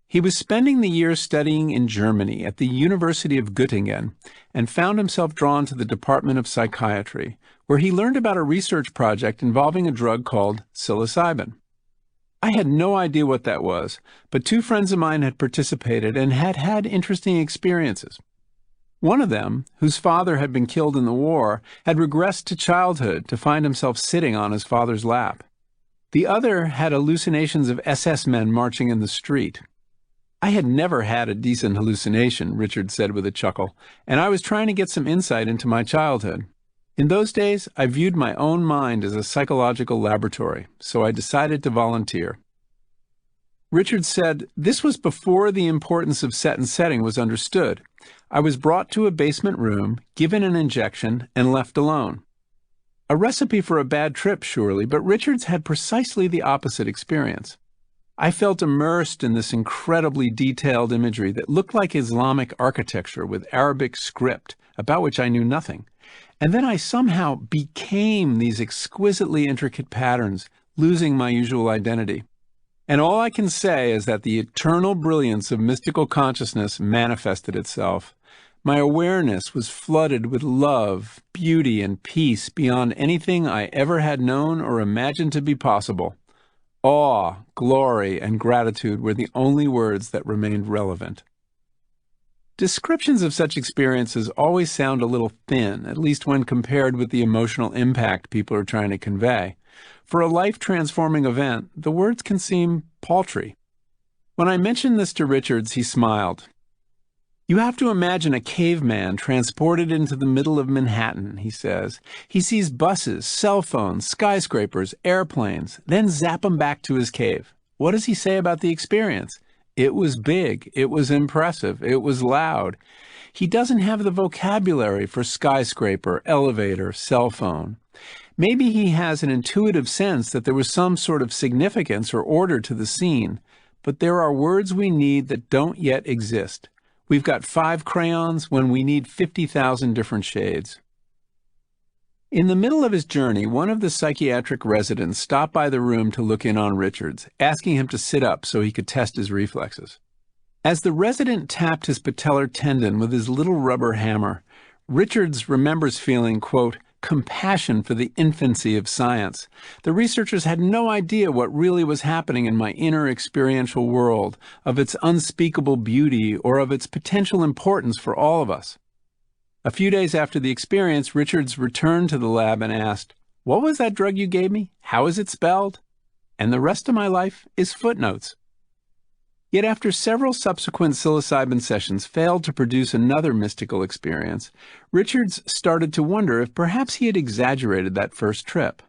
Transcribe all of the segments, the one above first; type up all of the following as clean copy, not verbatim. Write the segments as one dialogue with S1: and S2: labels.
S1: He was spending the year studying in Germany at the University of Göttingen and found himself drawn to the Department of Psychiatry, where he learned about a research project involving a drug called psilocybin. I had no idea what that was, but two friends of mine had participated and had had interesting experiences. One of them, whose father had been killed in the war, had regressed to childhood to find himself sitting on his father's lap. The other had hallucinations of SS men marching in the street. I had never had a decent hallucination, Richard said with a chuckle, and I was trying to get some insight into my childhood. In those days, I viewed my own mind as a psychological laboratory, so I decided to volunteer. Richard said, "This was before the importance of set and setting was understood. I was brought to a basement room, given an injection, and left alone." A recipe for a bad trip, surely, but Richards had precisely the opposite experience. I felt immersed in this incredibly detailed imagery that looked like Islamic architecture with Arabic script, about which I knew nothing. And then I somehow became these exquisitely intricate patterns, losing my usual identity. And all I can say is that the eternal brilliance of mystical consciousness manifested itself. My awareness was flooded with love, beauty, and peace beyond anything I ever had known or imagined to be possible. Awe, glory, and gratitude were the only words that remained relevant. Descriptions of such experiences always sound a little thin, at least when compared with the emotional impact people are trying to convey. For a life-transforming event, the words can seem paltry. When I mentioned this to Richards, he smiled. "You have to imagine a caveman transported into the middle of Manhattan," he says. "He sees buses, cell phones, skyscrapers, airplanes, then zap him back to his cave. What does he say about the experience? It was big, it was impressive, it was loud. He doesn't have the vocabulary for skyscraper, elevator, cell phone. Maybe he has an intuitive sense that there was some sort of significance or order to the scene, but there are words we need that don't yet exist. We've got 5 crayons when we need 50,000 different shades." In the middle of his journey, one of the psychiatric residents stopped by the room to look in on Richards, asking him to sit up so he could test his reflexes. As the resident tapped his patellar tendon with his little rubber hammer, Richards remembers feeling, quote, "compassion for the infancy of science. The researchers had no idea what really was happening in my inner experiential world, of its unspeakable beauty or of its potential importance for all of us." A few days after the experience, Richards returned to the lab and asked, "What was that drug you gave me? How is it spelled?" And the rest of my life is footnotes. Yet after several subsequent psilocybin sessions failed to produce another mystical experience, Richards started to wonder if perhaps he had exaggerated that first trip.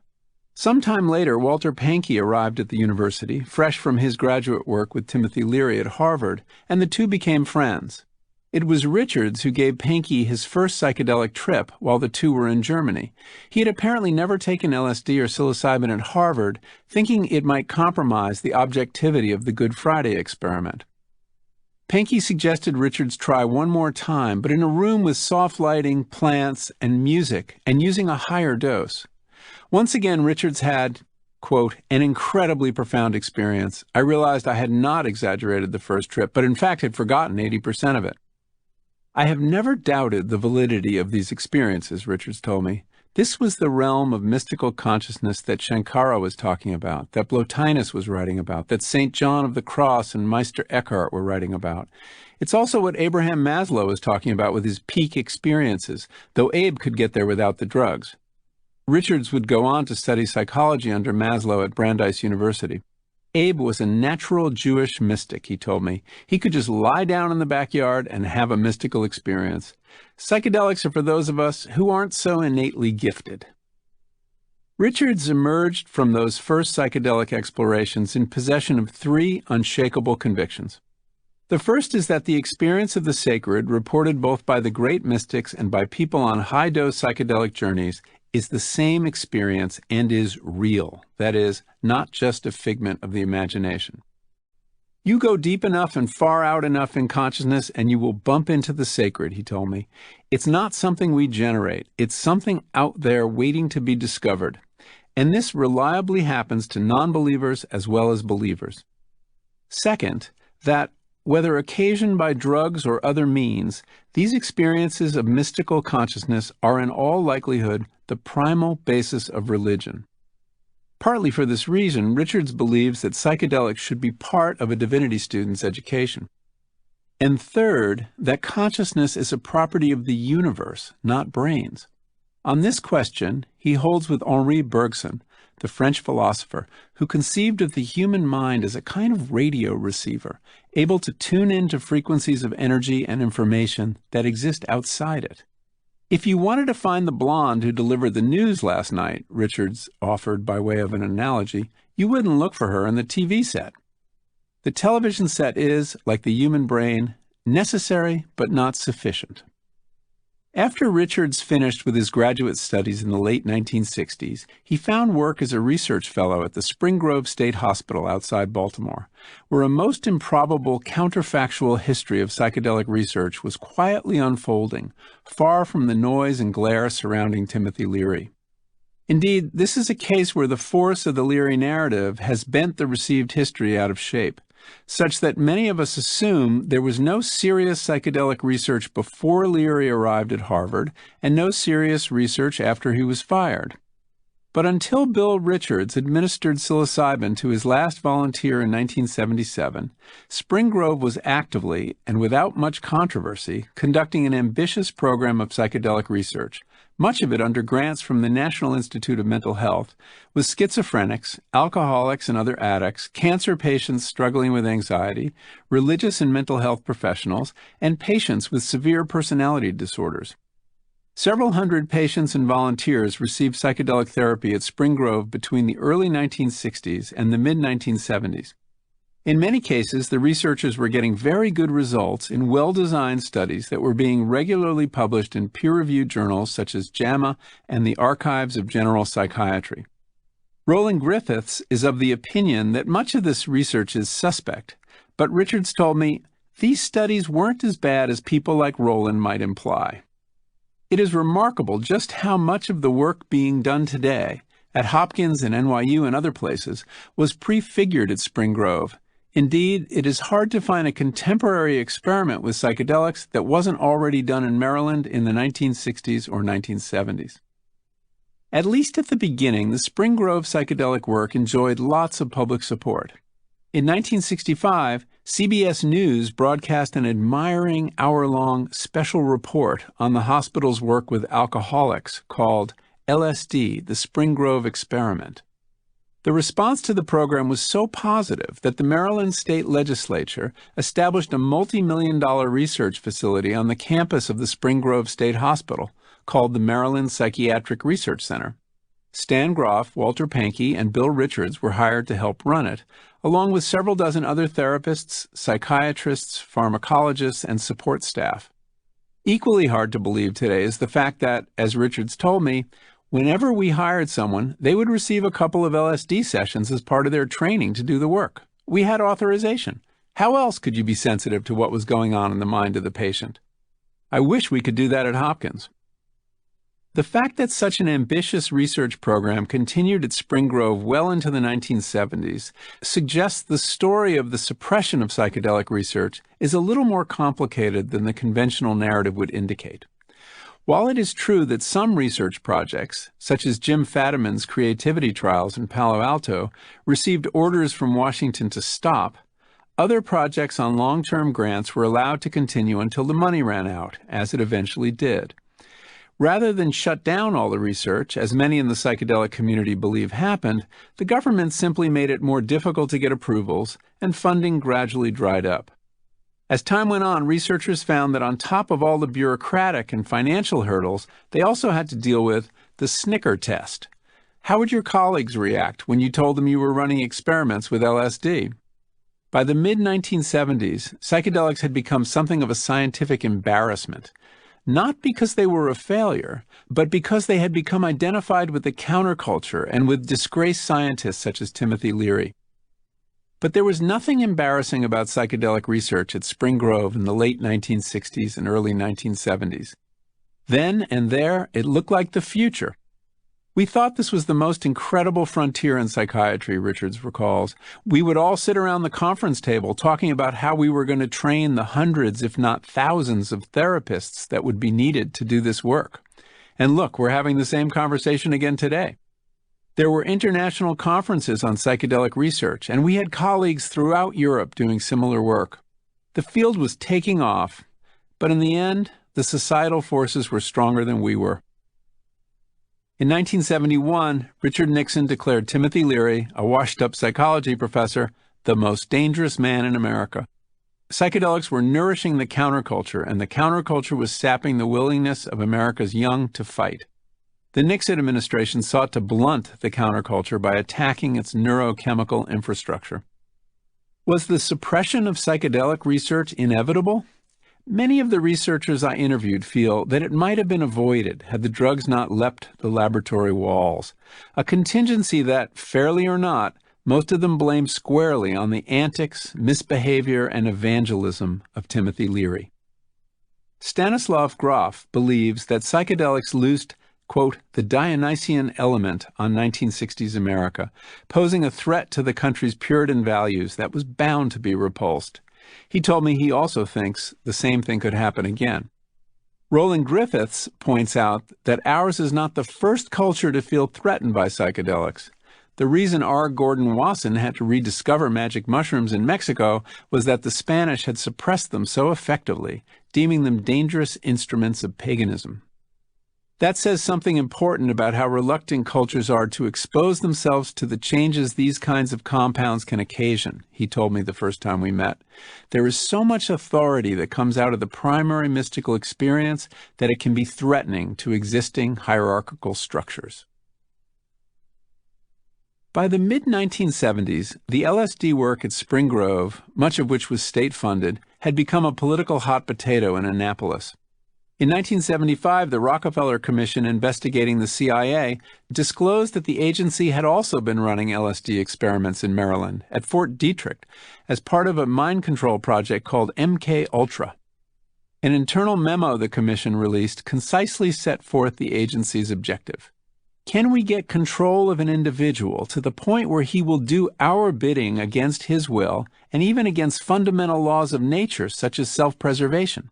S1: Sometime later, Walter Pankey arrived at the university, fresh from his graduate work with Timothy Leary at Harvard, and the two became friends. It was Richards who gave Pankey his first psychedelic trip while the two were in Germany. He had apparently never taken LSD or psilocybin at Harvard, thinking it might compromise the objectivity of the Good Friday experiment. Pankey suggested Richards try one more time, but in a room with soft lighting, plants, and music, and using a higher dose. Once again, Richards had, quote, "an incredibly profound experience. I realized I had not exaggerated the first trip, but in fact had forgotten 80% of it. I have never doubted the validity of these experiences," Richards told me. "This was the realm of mystical consciousness that Shankara was talking about, that Plotinus was writing about, that St. John of the Cross and Meister Eckhart were writing about. It's also what Abraham Maslow was talking about with his peak experiences, though Abe could get there without the drugs." Richards would go on to study psychology under Maslow at Brandeis University. Abe was a natural Jewish mystic, he told me. He could just lie down in the backyard and have a mystical experience. Psychedelics are for those of us who aren't so innately gifted. Richards emerged from those first psychedelic explorations in possession of 3 unshakable convictions. The first is that the experience of the sacred, reported both by the great mystics and by people on high-dose psychedelic journeys, is the same experience and is real, that is, not just a figment of the imagination. You go deep enough and far out enough in consciousness and you will bump into the sacred, he told me. It's not something we generate. It's something out there waiting to be discovered. And this reliably happens to non-believers as well as believers. Second, that whether occasioned by drugs or other means, these experiences of mystical consciousness are in all likelihood the primal basis of religion. Partly for this reason, Richards believes that psychedelics should be part of a divinity student's education. And third, that consciousness is a property of the universe, not brains. On this question, he holds with Henri Bergson, the French philosopher, who conceived of the human mind as a kind of radio receiver, able to tune into frequencies of energy and information that exist outside it. If you wanted to find the blonde who delivered the news last night, Richards offered by way of an analogy, you wouldn't look for her in the TV set. The television set is, like the human brain, necessary but not sufficient. After Richards finished with his graduate studies in the late 1960s, he found work as a research fellow at the Spring Grove State Hospital outside Baltimore, where a most improbable counterfactual history of psychedelic research was quietly unfolding, far from the noise and glare surrounding Timothy Leary. Indeed, this is a case where the force of the Leary narrative has bent the received history out of shape, such that many of us assume there was no serious psychedelic research before Leary arrived at Harvard and no serious research after he was fired. But until Bill Richards administered psilocybin to his last volunteer in 1977, Spring Grove was actively, and without much controversy, conducting an ambitious program of psychedelic research, much of it under grants from the National Institute of Mental Health, with schizophrenics, alcoholics and other addicts, cancer patients struggling with anxiety, religious and mental health professionals, and patients with severe personality disorders. Several hundred patients and volunteers received psychedelic therapy at Spring Grove between the early 1960s and the mid-1970s. In many cases, the researchers were getting very good results in well-designed studies that were being regularly published in peer-reviewed journals such as JAMA and the Archives of General Psychiatry. Roland Griffiths is of the opinion that much of this research is suspect, but Richards told me, these studies weren't as bad as people like Roland might imply. It is remarkable just how much of the work being done today, at Hopkins and NYU and other places, was prefigured at Spring Grove. Indeed, it is hard to find a contemporary experiment with psychedelics that wasn't already done in Maryland in the 1960s or 1970s. At least at the beginning, the Spring Grove psychedelic work enjoyed lots of public support. In 1965, CBS News broadcast an admiring hour-long special report on the hospital's work with alcoholics called LSD, the Spring Grove Experiment. The response to the program was so positive that the Maryland State Legislature established a multi-million-dollar research facility on the campus of the Spring Grove State Hospital called the Maryland Psychiatric Research Center. Stan Groff, Walter Pankey, and Bill Richards were hired to help run it, along with several dozen other therapists, psychiatrists, pharmacologists, and support staff. Equally hard to believe today is the fact that, as Richards told me, whenever we hired someone, they would receive a couple of LSD sessions as part of their training to do the work. We had authorization. How else could you be sensitive to what was going on in the mind of the patient? I wish we could do that at Hopkins. The fact that such an ambitious research program continued at Spring Grove well into the 1970s suggests the story of the suppression of psychedelic research is a little more complicated than the conventional narrative would indicate. While it is true that some research projects, such as Jim Fadiman's creativity trials in Palo Alto, received orders from Washington to stop, other projects on long-term grants were allowed to continue until the money ran out, as it eventually did. Rather than shut down all the research, as many in the psychedelic community believe happened, the government simply made it more difficult to get approvals, and funding gradually dried up. As time went on, researchers found that on top of all the bureaucratic and financial hurdles, they also had to deal with the Snicker test. How would your colleagues react when you told them you were running experiments with LSD? By the mid-1970s, psychedelics had become something of a scientific embarrassment. Not because they were a failure, but because they had become identified with the counterculture and with disgraced scientists such as Timothy Leary. But there was nothing embarrassing about psychedelic research at Spring Grove in the late 1960s and early 1970s. Then and there, it looked like the future. We thought this was the most incredible frontier in psychiatry, Richards recalls. We would all sit around the conference table talking about how we were going to train the hundreds, if not thousands, of therapists that would be needed to do this work. And look, we're having the same conversation again today. There were international conferences on psychedelic research, and we had colleagues throughout Europe doing similar work. The field was taking off, but in the end, the societal forces were stronger than we were. In 1971, Richard Nixon declared Timothy Leary, a washed-up psychology professor, the most dangerous man in America. Psychedelics were nourishing the counterculture, and the counterculture was sapping the willingness of America's young to fight. The Nixon administration sought to blunt the counterculture by attacking its neurochemical infrastructure. Was the suppression of psychedelic research inevitable? Many of the researchers I interviewed feel that it might have been avoided had the drugs not leapt the laboratory walls, a contingency that, fairly or not, most of them blame squarely on the antics, misbehavior, and evangelism of Timothy Leary. Stanislav Grof believes that psychedelics loosed, quote, the Dionysian element on 1960s America, posing a threat to the country's Puritan values that was bound to be repulsed. He told me he also thinks the same thing could happen again. Roland Griffiths points out that ours is not the first culture to feel threatened by psychedelics. The reason R. Gordon Wasson had to rediscover magic mushrooms in Mexico was that the Spanish had suppressed them so effectively, deeming them dangerous instruments of paganism. That says something important about how reluctant cultures are to expose themselves to the changes these kinds of compounds can occasion, he told me the first time we met. There is so much authority that comes out of the primary mystical experience that it can be threatening to existing hierarchical structures. By the mid-1970s, the LSD work at Spring Grove, much of which was state-funded, had become a political hot potato in Annapolis. In 1975, the Rockefeller Commission investigating the CIA disclosed that the agency had also been running LSD experiments in Maryland at Fort Detrick as part of a mind control project called MK Ultra. An internal memo the commission released concisely set forth the agency's objective. Can we get control of an individual to the point where he will do our bidding against his will and even against fundamental laws of nature such as self-preservation?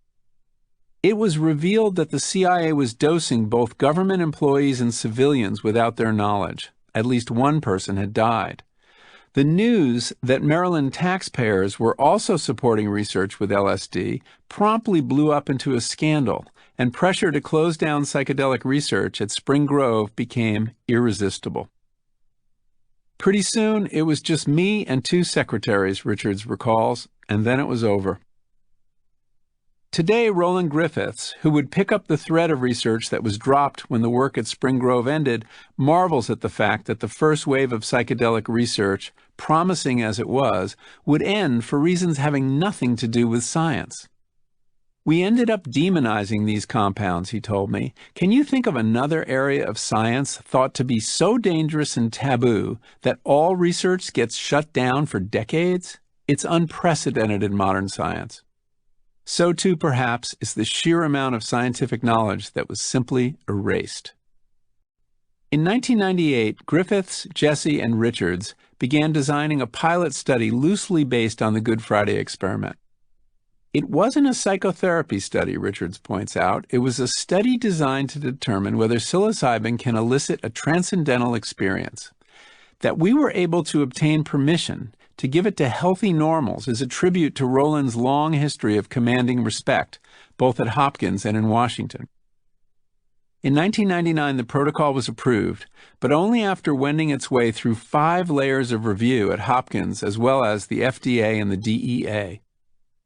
S1: It was revealed that the CIA was dosing both government employees and civilians without their knowledge. At least one person had died. The news that Maryland taxpayers were also supporting research with LSD promptly blew up into a scandal, and pressure to close down psychedelic research at Spring Grove became irresistible. Pretty soon, it was just me and 2 secretaries, Richards recalls, and then it was over. Today, Roland Griffiths, who would pick up the thread of research that was dropped when the work at Spring Grove ended, marvels at the fact that the first wave of psychedelic research, promising as it was, would end for reasons having nothing to do with science. We ended up demonizing these compounds, he told me. Can you think of another area of science thought to be so dangerous and taboo that all research gets shut down for decades? It's unprecedented in modern science. So too, perhaps, is the sheer amount of scientific knowledge that was simply erased. In 1998, Griffiths, Jesse, and Richards began designing a pilot study loosely based on the Good Friday experiment. It wasn't a psychotherapy study, Richards points out. It was a study designed to determine whether psilocybin can elicit a transcendental experience. That we were able to obtain permission to give it to healthy normals is a tribute to Roland's long history of commanding respect, both at Hopkins and in Washington. In 1999, the protocol was approved, but only after wending its way through 5 layers of review at Hopkins as well as the FDA and the DEA.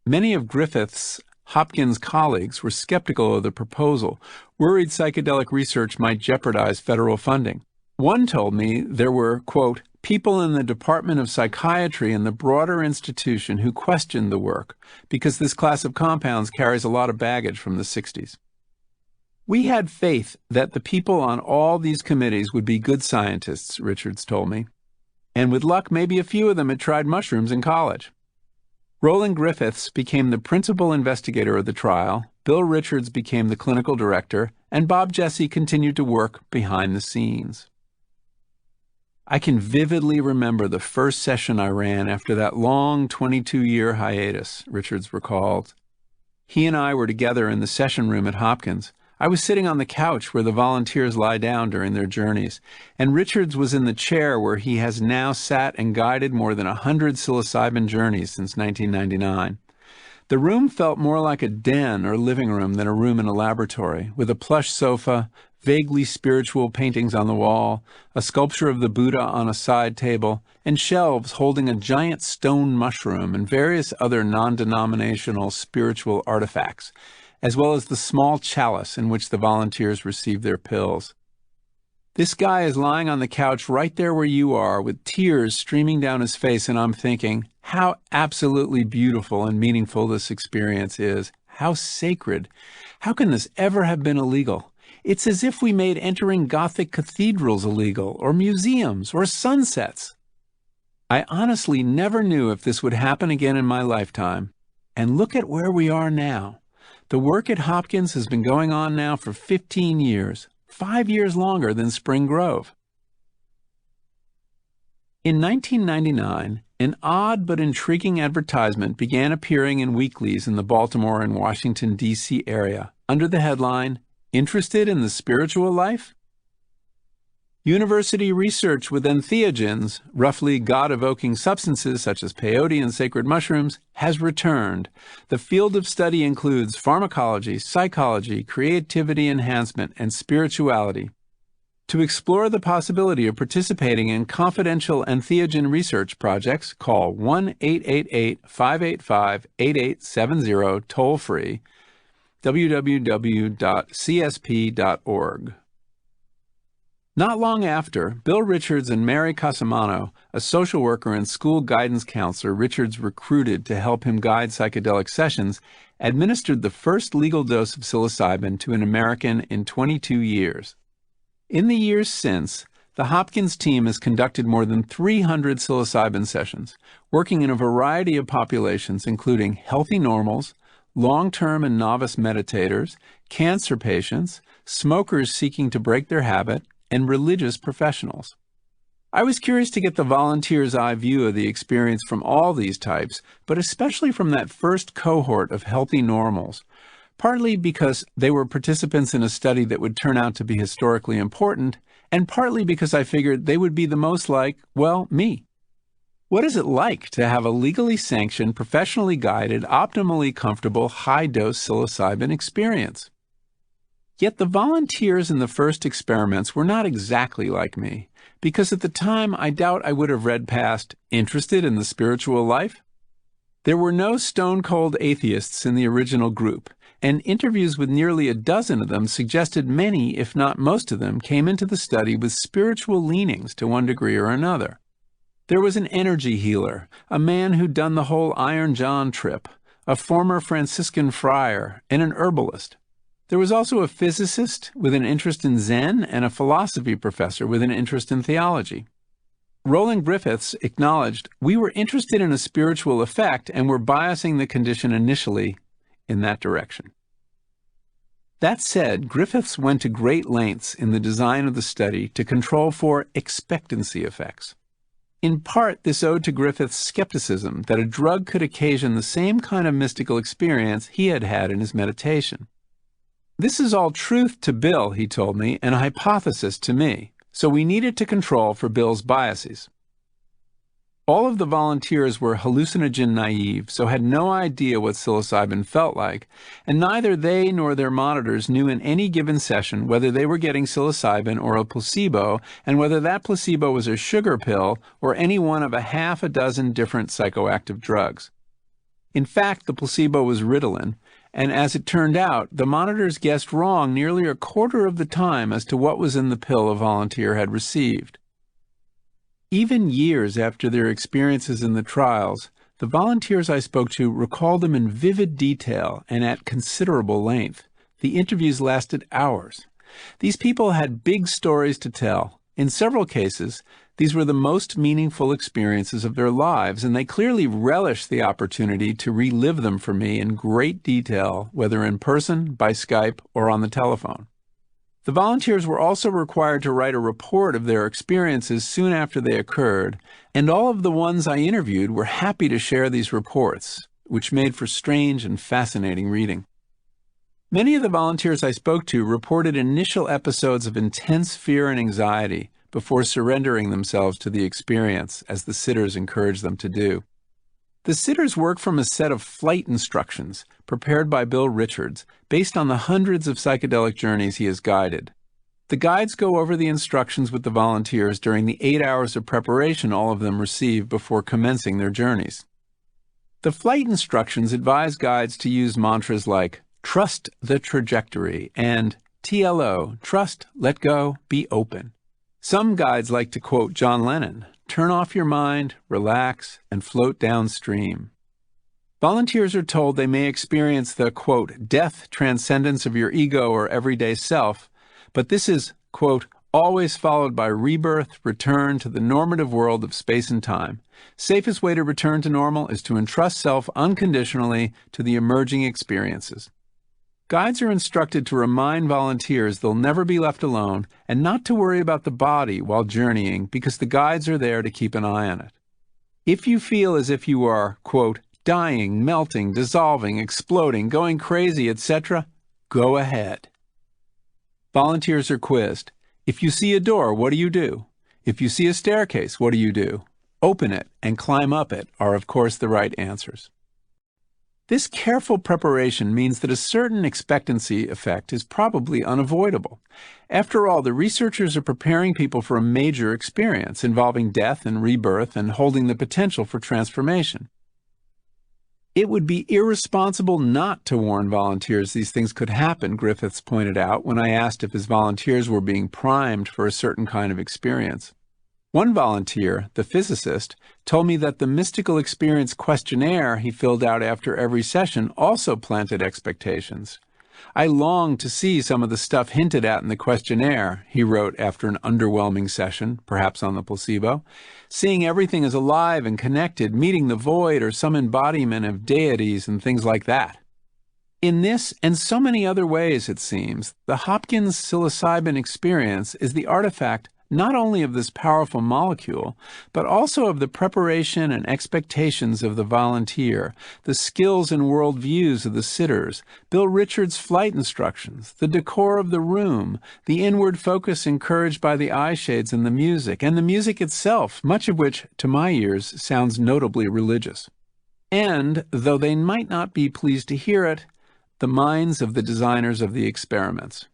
S1: Many of Griffiths' Hopkins colleagues were skeptical of the proposal, worried psychedelic research might jeopardize federal funding. One told me there were, quote, people in the Department of Psychiatry and the broader institution who questioned the work because this class of compounds carries a lot of baggage from the 60s. We had faith that the people on all these committees would be good scientists, Richards told me. And with luck, maybe a few of them had tried mushrooms in college. Roland Griffiths became the principal investigator of the trial, Bill Richards became the clinical director, and Bob Jesse continued to work behind the scenes. I can vividly remember the first session I ran after that long 22-year hiatus, Richards recalled. He and I were together in the session room at Hopkins. I was sitting on the couch where the volunteers lie down during their journeys, and Richards was in the chair where he has now sat and guided more than 100 psilocybin journeys since 1999. The room felt more like a den or living room than a room in a laboratory, with a plush sofa, vaguely spiritual paintings on the wall, a sculpture of the Buddha on a side table, and shelves holding a giant stone mushroom and various other non-denominational spiritual artifacts, as well as the small chalice in which the volunteers receive their pills. This guy is lying on the couch right there where you are, with tears streaming down his face, and I'm thinking, how absolutely beautiful and meaningful this experience is. How sacred. How can this ever have been illegal? It's as if we made entering Gothic cathedrals illegal, or museums, or sunsets. I honestly never knew if this would happen again in my lifetime. And look at where we are now. The work at Hopkins has been going on now for 15 years, 5 years longer than Spring Grove. In 1999, an odd but intriguing advertisement began appearing in weeklies in the Baltimore and Washington, D.C. area under the headline, "Interested in the Spiritual Life?" University research with entheogens, roughly God-evoking substances such as peyote and sacred mushrooms, has returned. The field of study includes pharmacology, psychology, creativity enhancement, and spirituality. To explore the possibility of participating in confidential entheogen research projects, call 1-888-585-8870 toll-free, www.csp.org. Not long after, Bill Richards and Mary Casamano, a social worker and school guidance counselor Richards recruited to help him guide psychedelic sessions, administered the first legal dose of psilocybin to an American in 22 years. In the years since, the Hopkins team has conducted more than 300 psilocybin sessions, working in a variety of populations including healthy normals, long-term and novice meditators, cancer patients, smokers seeking to break their habit, and religious professionals. I was curious to get the volunteers' eye view of the experience from all these types, but especially from that first cohort of healthy normals, partly because they were participants in a study that would turn out to be historically important, and partly because I figured they would be the most like, well, me. What is it like to have a legally sanctioned, professionally guided, optimally comfortable, high-dose psilocybin experience? Yet the volunteers in the first experiments were not exactly like me, because at the time I doubt I would have read past "interested in the spiritual life." There were no stone-cold atheists in the original group, and interviews with nearly a dozen of them suggested many, if not most of them, came into the study with spiritual leanings to one degree or another. There was an energy healer, a man who'd done the whole Iron John trip, a former Franciscan friar, and an herbalist. There was also a physicist with an interest in Zen and a philosophy professor with an interest in theology. Roland Griffiths acknowledged, "We were interested in a spiritual effect and were biasing the condition initially in that direction." That said, Griffiths went to great lengths in the design of the study to control for expectancy effects. In part, this owed to Griffiths' skepticism that a drug could occasion the same kind of mystical experience he had had in his meditation. "This is all truth to Bill," he told me, "and a hypothesis to me, so we needed to control for Bill's biases." All of the volunteers were hallucinogen naive, so had no idea what psilocybin felt like, and neither they nor their monitors knew in any given session whether they were getting psilocybin or a placebo, and whether that placebo was a sugar pill or any one of a half a dozen different psychoactive drugs. In fact, the placebo was Ritalin, and as it turned out, the monitors guessed wrong nearly a quarter of the time as to what was in the pill a volunteer had received. Even years after their experiences in the trials, the volunteers I spoke to recalled them in vivid detail and at considerable length. The interviews lasted hours. These people had big stories to tell. In several cases, these were the most meaningful experiences of their lives, and they clearly relished the opportunity to relive them for me in great detail, whether in person, by Skype, or on the telephone. The volunteers were also required to write a report of their experiences soon after they occurred, and all of the ones I interviewed were happy to share these reports, which made for strange and fascinating reading. Many of the volunteers I spoke to reported initial episodes of intense fear and anxiety before surrendering themselves to the experience, as the sitters encouraged them to do. The sitters work from a set of flight instructions prepared by Bill Richards based on the hundreds of psychedelic journeys he has guided. The guides go over the instructions with the volunteers during the 8 hours of preparation all of them receive before commencing their journeys. The flight instructions advise guides to use mantras like "Trust the trajectory" and TLO, "Trust, let go, be open." Some guides like to quote John Lennon, "Turn off your mind, relax, and float downstream." Volunteers are told they may experience the, quote, "death transcendence of your ego or everyday self," but this is, quote, "always followed by rebirth, return to the normative world of space and time. Safest way to return to normal is to entrust self unconditionally to the emerging experiences." Guides are instructed to remind volunteers they'll never be left alone and not to worry about the body while journeying because the guides are there to keep an eye on it. If you feel as if you are, quote, "dying, melting, dissolving, exploding, going crazy, etc., go ahead." Volunteers are quizzed. If you see a door, what do you do? If you see a staircase, what do you do? Open it and climb up it are, of course, the right answers. This careful preparation means that a certain expectancy effect is probably unavoidable. After all, the researchers are preparing people for a major experience involving death and rebirth and holding the potential for transformation. It would be irresponsible not to warn volunteers these things could happen, Griffiths pointed out when I asked if his volunteers were being primed for a certain kind of experience. One volunteer, the physicist, told me that the mystical experience questionnaire he filled out after every session also planted expectations. "I longed to see some of the stuff hinted at in the questionnaire," he wrote after an underwhelming session, perhaps on the placebo. "Seeing everything as alive and connected, meeting the void or some embodiment of deities and things like that." In this and so many other ways, it seems, the Hopkins psilocybin experience is the artifact not only of this powerful molecule, but also of the preparation and expectations of the volunteer, the skills and worldviews of the sitters, Bill Richards' flight instructions, the decor of the room, the inward focus encouraged by the eye shades and the music itself, much of which, to my ears, sounds notably religious. And, though they might not be pleased to hear it, the minds of the designers of the experiments.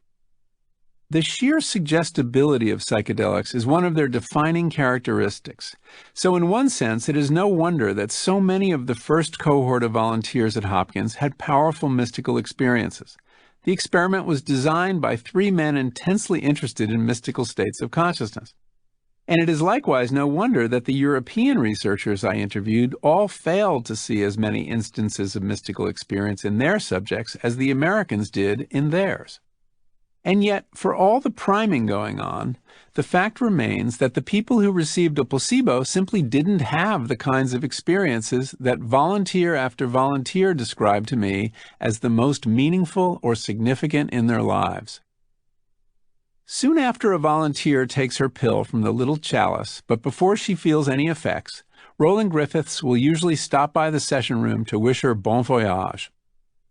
S1: The sheer suggestibility of psychedelics is one of their defining characteristics. So in one sense, it is no wonder that so many of the first cohort of volunteers at Hopkins had powerful mystical experiences. The experiment was designed by 3 men intensely interested in mystical states of consciousness. And it is likewise no wonder that the European researchers I interviewed all failed to see as many instances of mystical experience in their subjects as the Americans did in theirs. And yet, for all the priming going on, the fact remains that the people who received a placebo simply didn't have the kinds of experiences that volunteer after volunteer described to me as the most meaningful or significant in their lives. Soon after a volunteer takes her pill from the little chalice, but before she feels any effects, Roland Griffiths will usually stop by the session room to wish her bon voyage.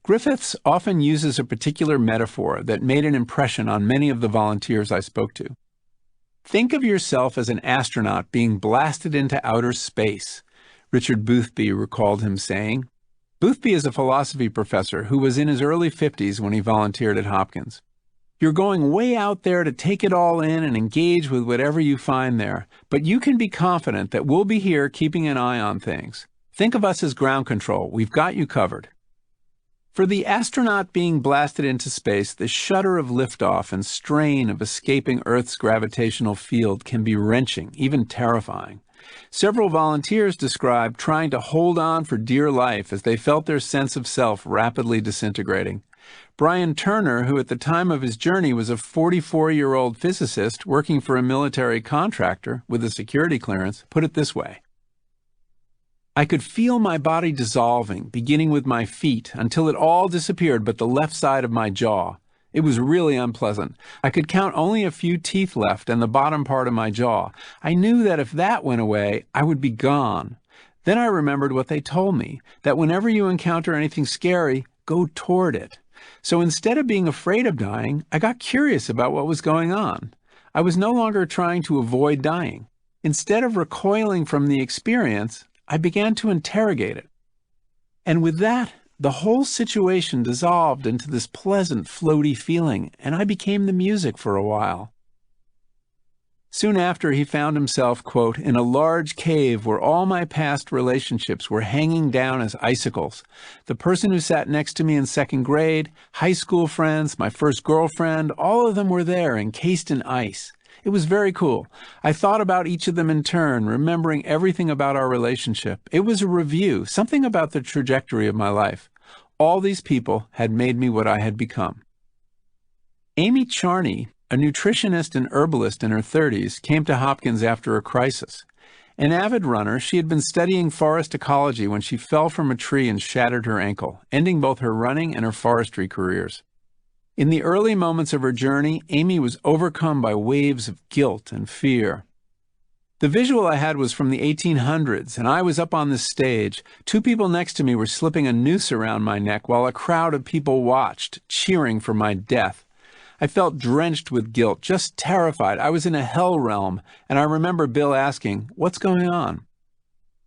S1: Griffiths often uses a particular metaphor that made an impression on many of the volunteers I spoke to. "Think of yourself as an astronaut being blasted into outer space," Richard Boothby recalled him saying. Boothby is a philosophy professor who was in his early 50s when he volunteered at Hopkins. "You're going way out there to take it all in and engage with whatever you find there, but you can be confident that we'll be here keeping an eye on things. Think of us as ground control. We've got you covered." For the astronaut being blasted into space, the shudder of liftoff and strain of escaping Earth's gravitational field can be wrenching, even terrifying. Several volunteers described trying to hold on for dear life as they felt their sense of self rapidly disintegrating. Brian Turner, who at the time of his journey was a 44-year-old physicist working for a military contractor with a security clearance, put it this way: "I could feel my body dissolving, beginning with my feet, until it all disappeared but the left side of my jaw. It was really unpleasant. I could count only a few teeth left and the bottom part of my jaw. I knew that if that went away, I would be gone. Then I remembered what they told me, that whenever you encounter anything scary, go toward it. So instead of being afraid of dying, I got curious about what was going on. I was no longer trying to avoid dying. Instead of recoiling from the experience, I began to interrogate it. And with that, the whole situation dissolved into this pleasant, floaty feeling, and I became the music for a while. Soon after, he found himself, quote, in a large cave where all my past relationships were hanging down as icicles. The person who sat next to me in second grade, high school friends, my first girlfriend, all of them were there, encased in ice. It was very cool. I thought about each of them in turn, remembering everything about our relationship. It was a review, something about the trajectory of my life. All these people had made me what I had become. Amy Charney, a nutritionist and herbalist in her 30s, came to Hopkins after a crisis. An avid runner, she had been studying forest ecology when she fell from a tree and shattered her ankle, ending both her running and her forestry careers. In the early moments of her journey, Amy was overcome by waves of guilt and fear. The visual I had was from the 1800s, and I was up on the stage. Two people next to me were slipping a noose around my neck while a crowd of people watched, cheering for my death. I felt drenched with guilt, just terrified. I was in a hell realm, and I remember Bill asking, "What's going on?"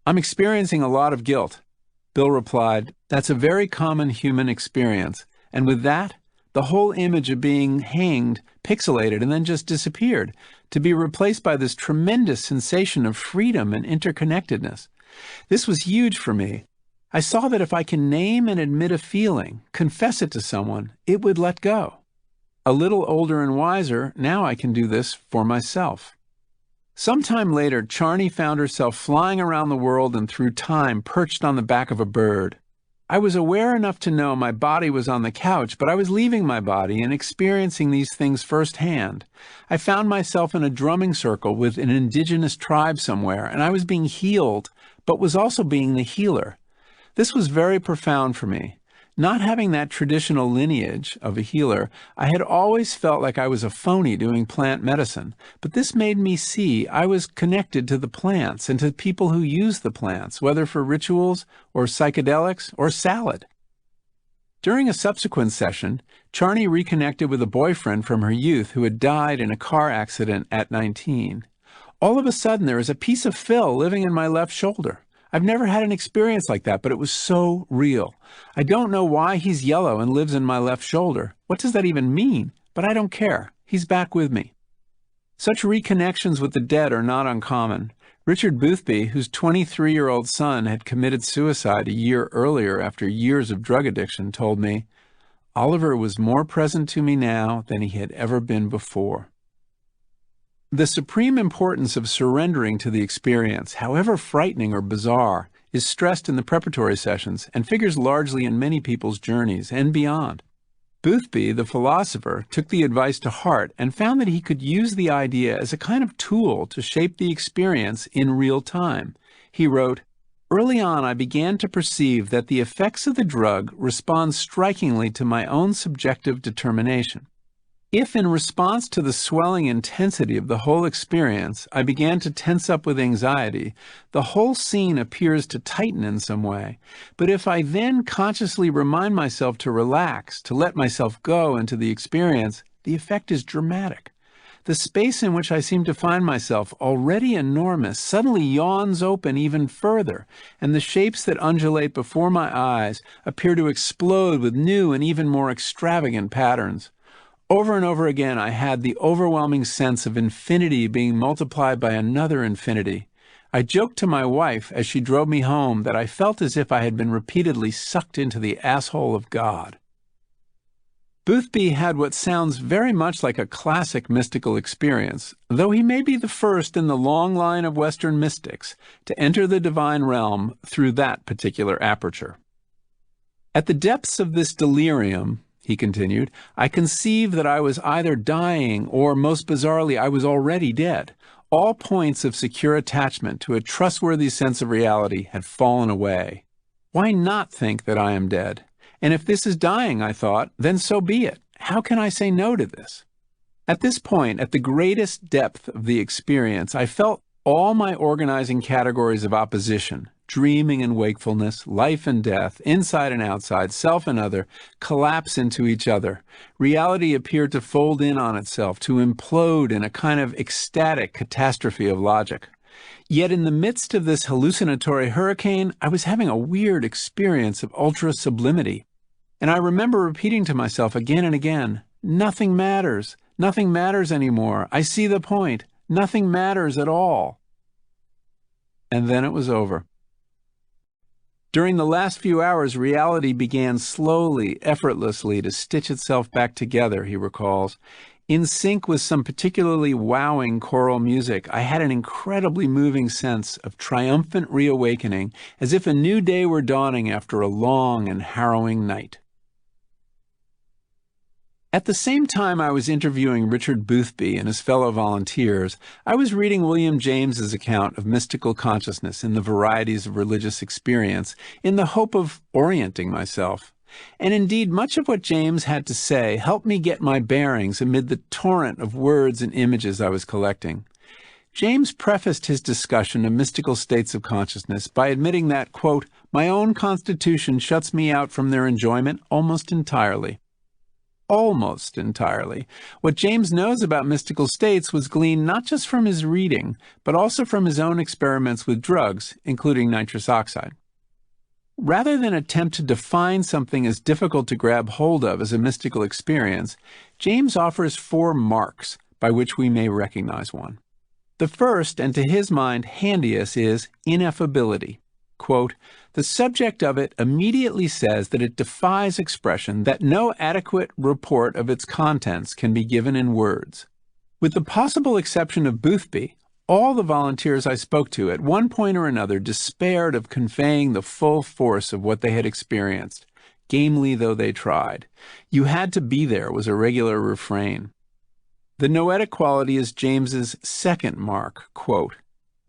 S1: "I'm experiencing a lot of guilt." Bill replied, "That's a very common human experience." And with that, the whole image of being hanged pixelated and then just disappeared, to be replaced by this tremendous sensation of freedom and interconnectedness. This was huge for me. I saw that if I can name and admit a feeling, confess it to someone, it would let go. A little older and wiser, now I can do this for myself. Sometime later, Charney found herself flying around the world and through time, perched on the back of a bird. I was aware enough to know my body was on the couch, but I was leaving my body and experiencing these things firsthand. I found myself in a drumming circle with an indigenous tribe somewhere, and I was being healed, but was also being the healer. This was very profound for me. Not having that traditional lineage of a healer, I had always felt like I was a phony doing plant medicine, but this made me see I was connected to the plants and to people who use the plants, whether for rituals or psychedelics or salad. During a subsequent session, Charney reconnected with a boyfriend from her youth who had died in a car accident at 19. All of a sudden, there is a piece of Phil living in my left shoulder. I've never had an experience like that, but it was so real. I don't know why he's yellow and lives in my left shoulder. What does that even mean? But I don't care. He's back with me. Such reconnections with the dead are not uncommon. Richard Boothby, whose 23-year-old son had committed suicide a year earlier after years of drug addiction, told me, "Oliver was more present to me now than he had ever been before." The supreme importance of surrendering to the experience, however frightening or bizarre, is stressed in the preparatory sessions and figures largely in many people's journeys and beyond. Boothby, the philosopher, took the advice to heart and found that he could use the idea as a kind of tool to shape the experience in real time. He wrote, "Early on, I began to perceive that the effects of the drug respond strikingly to my own subjective determination. If, in response to the swelling intensity of the whole experience, I began to tense up with anxiety, the whole scene appears to tighten in some way. But if I then consciously remind myself to relax, to let myself go into the experience, the effect is dramatic. The space in which I seem to find myself, already enormous, suddenly yawns open even further, and the shapes that undulate before my eyes appear to explode with new and even more extravagant patterns. Over and over again, I had the overwhelming sense of infinity being multiplied by another infinity. I joked to my wife as she drove me home that I felt as if I had been repeatedly sucked into the asshole of God." Boothby had what sounds very much like a classic mystical experience, though he may be the first in the long line of Western mystics to enter the divine realm through that particular aperture. "At the depths of this delirium," he continued, "I conceived that I was either dying or, most bizarrely, I was already dead. All points of secure attachment to a trustworthy sense of reality had fallen away. Why not think that I am dead? And if this is dying, I thought, then so be it. How can I say no to this? At this point, at the greatest depth of the experience, I felt all my organizing categories of opposition, dreaming and wakefulness, life and death, inside and outside, self and other, collapse into each other. Reality appeared to fold in on itself, to implode in a kind of ecstatic catastrophe of logic. Yet in the midst of this hallucinatory hurricane, I was having a weird experience of ultra-sublimity. And I remember repeating to myself again and again, nothing matters. Nothing matters anymore. I see the point. Nothing matters at all. And then it was over. During the last few hours, reality began slowly, effortlessly to stitch itself back together, he recalls. In sync with some particularly wowing choral music, I had an incredibly moving sense of triumphant reawakening, as if a new day were dawning after a long and harrowing night. At the same time I was interviewing Richard Boothby and his fellow volunteers, I was reading William James's account of mystical consciousness in the varieties of religious experience in the hope of orienting myself. And indeed, much of what James had to say helped me get my bearings amid the torrent of words and images I was collecting. James prefaced his discussion of mystical states of consciousness by admitting that, quote, "My own constitution shuts me out from their enjoyment almost entirely." Almost entirely. What James knows about mystical states was gleaned not just from his reading, but also from his own experiments with drugs, including nitrous oxide. Rather than attempt to define something as difficult to grab hold of as a mystical experience, James offers 4 marks by which we may recognize one. The first, and to his mind handiest, is ineffability. Quote, "The subject of it immediately says that it defies expression, that no adequate report of its contents can be given in words." With the possible exception of Boothby, all the volunteers I spoke to at one point or another despaired of conveying the full force of what they had experienced, gamely though they tried. "You had to be there" was a regular refrain. The noetic quality is James's second mark, quote,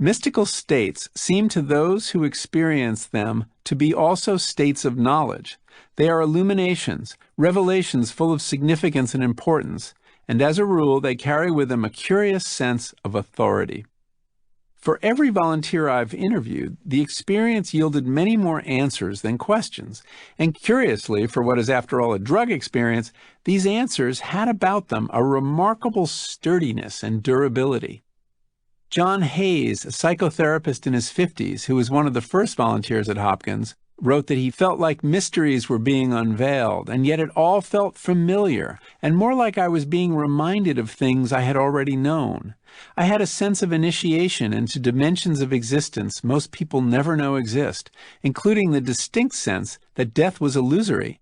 S1: "Mystical states seem to those who experience them to be also states of knowledge. They are illuminations, revelations full of significance and importance, and as a rule they carry with them a curious sense of authority." For every volunteer I've interviewed, the experience yielded many more answers than questions, and curiously, for what is after all a drug experience, these answers had about them a remarkable sturdiness and durability. John Hayes, a psychotherapist in his 50s, who was one of the first volunteers at Hopkins, wrote that he felt like mysteries were being unveiled, and yet it all felt familiar, and more like I was being reminded of things I had already known. I had a sense of initiation into dimensions of existence most people never know exist, including the distinct sense that death was illusory,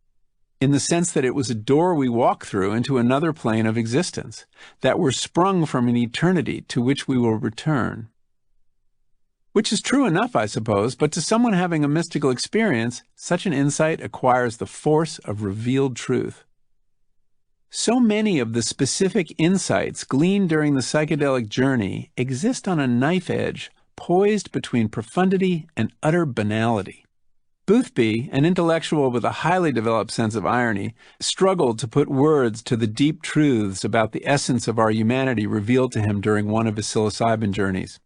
S1: in the sense that it was a door we walk through into another plane of existence, that we're sprung from an eternity to which we will return. Which is true enough, I suppose, but to someone having a mystical experience, such an insight acquires the force of revealed truth. So many of the specific insights gleaned during the psychedelic journey exist on a knife edge, poised between profundity and utter banality. Boothby, an intellectual with a highly developed sense of irony, struggled to put words to the deep truths about the essence of our humanity revealed to him during one of his psilocybin journeys.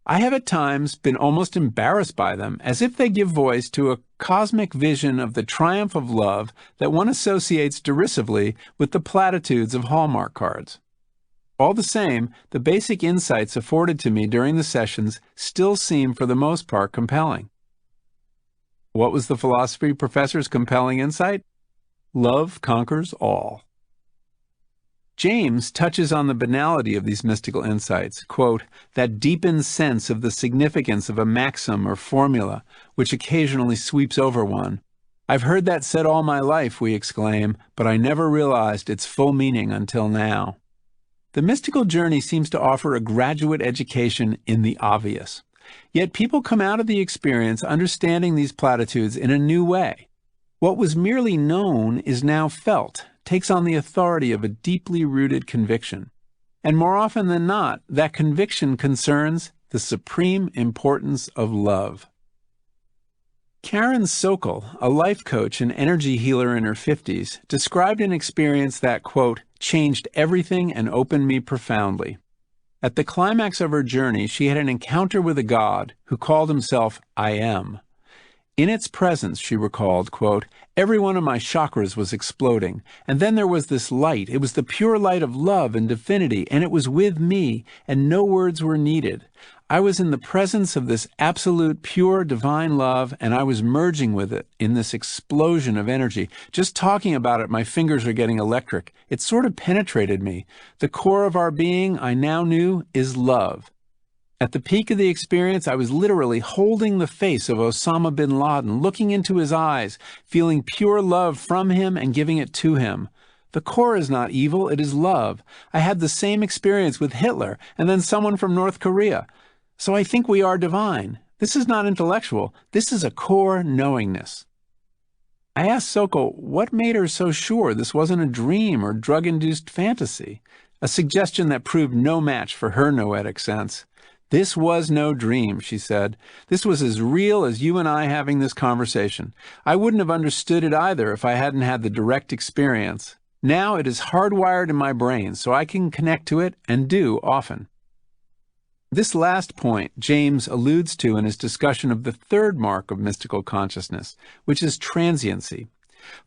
S1: I have at times been almost embarrassed by them, as if they give voice to a cosmic vision of the triumph of love that one associates derisively with the platitudes of Hallmark cards. All the same, the basic insights afforded to me during the sessions still seem for the most part compelling. What was the philosophy professor's compelling insight? Love conquers all. James touches on the banality of these mystical insights, quote, "that deepened sense of the significance of a maxim or formula which occasionally sweeps over one. I've heard that said all my life," we exclaim, "but I never realized its full meaning until now." The mystical journey seems to offer a graduate education in the obvious. Yet people come out of the experience understanding these platitudes in a new way. What was merely known is now felt, takes on the authority of a deeply rooted conviction. And more often than not, that conviction concerns the supreme importance of love. Karen Sokol, a life coach and energy healer in her 50s, described an experience that, quote, changed everything and opened me profoundly. At the climax of her journey, she had an encounter with a god who called himself I Am. In its presence, she recalled, quote, every one of my chakras was exploding, and then there was this light. It was the pure light of love and divinity, and it was with me, and no words were needed. I was in the presence of this absolute, pure, divine love, and I was merging with it in this explosion of energy. Just talking about it, my fingers are getting electric. It sort of penetrated me. The core of our being, I now knew, is love. At the peak of the experience, I was literally holding the face of Osama bin Laden, looking into his eyes, feeling pure love from him and giving it to him. The core is not evil, it is love. I had the same experience with Hitler and then someone from North Korea. So I think we are divine. This is not intellectual. This is a core knowingness. I asked Sokol what made her so sure this wasn't a dream or drug-induced fantasy, a suggestion that proved no match for her noetic sense. This was no dream, she said. This was as real as you and I having this conversation. I wouldn't have understood it either if I hadn't had the direct experience. Now it is hardwired in my brain, so I can connect to it and do often. This last point James alludes to in his discussion of the third mark of mystical consciousness, which is transiency.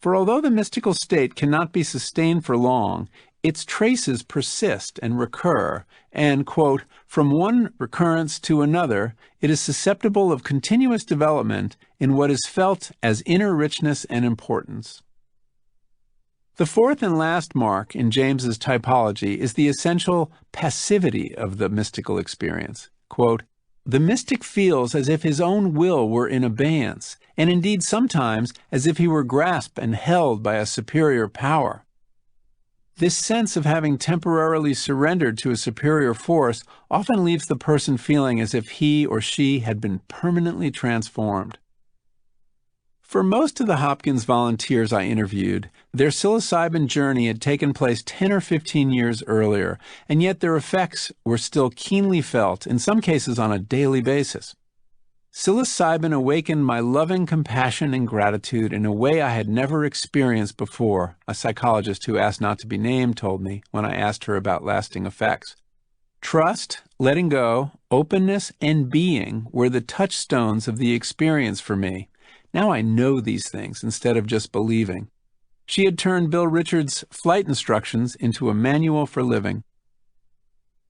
S1: For although the mystical state cannot be sustained for long, its traces persist and recur, and, quote, from one recurrence to another, it is susceptible of continuous development in what is felt as inner richness and importance. The fourth and last mark in James's typology is the essential passivity of the mystical experience. Quote, the mystic feels as if his own will were in abeyance, and indeed sometimes as if he were grasped and held by a superior power. This sense of having temporarily surrendered to a superior force often leaves the person feeling as if he or she had been permanently transformed. For most of the Hopkins volunteers I interviewed, their psilocybin journey had taken place 10 or 15 years earlier, and yet their effects were still keenly felt, in some cases on a daily basis. Psilocybin awakened my loving compassion and gratitude in a way I had never experienced before, a psychologist who asked not to be named told me when I asked her about lasting effects. Trust, letting go, openness, and being were the touchstones of the experience for me. Now I know these things instead of just believing. She had turned Bill Richards' flight instructions into a manual for living.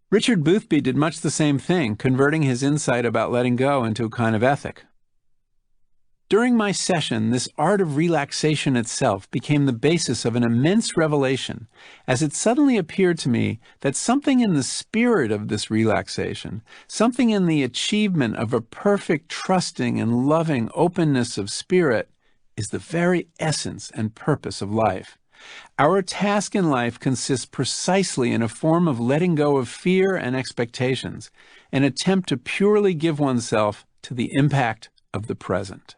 S1: Richard Boothby did much the same thing, converting his insight about letting go into a kind of ethic. During my session, this art of relaxation itself became the basis of an immense revelation, as it suddenly appeared to me that something in the spirit of this relaxation, something in the achievement of a perfect trusting and loving openness of spirit, is the very essence and purpose of life. Our task in life consists precisely in a form of letting go of fear and expectations, an attempt to purely give oneself to the impact of the present.